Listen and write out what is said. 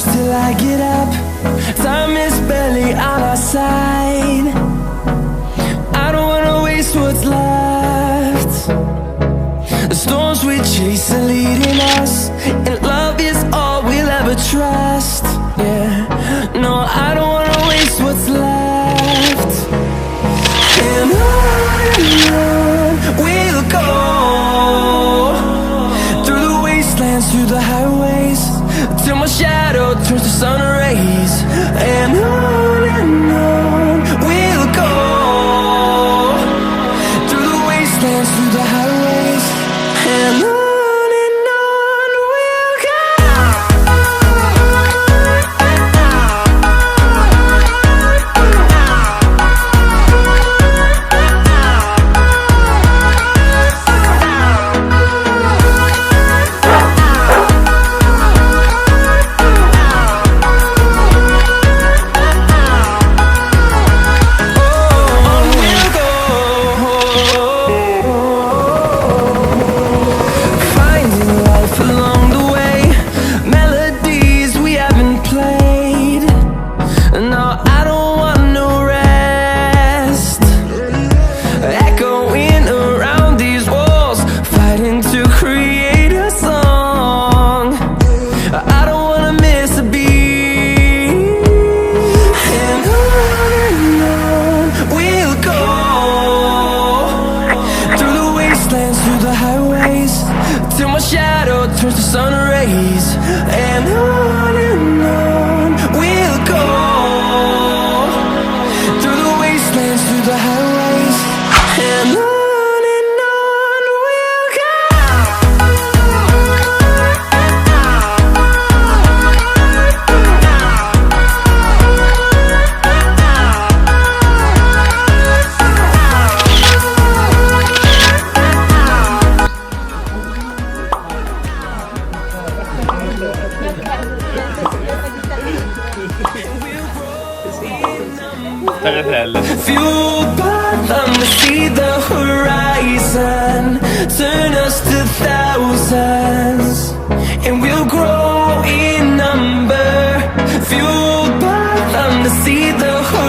push till I get up. Time is barely on our side. I don't wanna waste what's left. The storms we chase are leading us, and love is all we'll ever trust. Yeah, no, I don't wanna waste what's left. And on we'll go, through the wastelands, through the highways, till my shadow turns to sun rays. And on we'll go, through the wastelands, through the highways, and on. Fueled by them to see the horizon, turn us to thousands, and we'll grow in number. Fueled by them to see the horizon.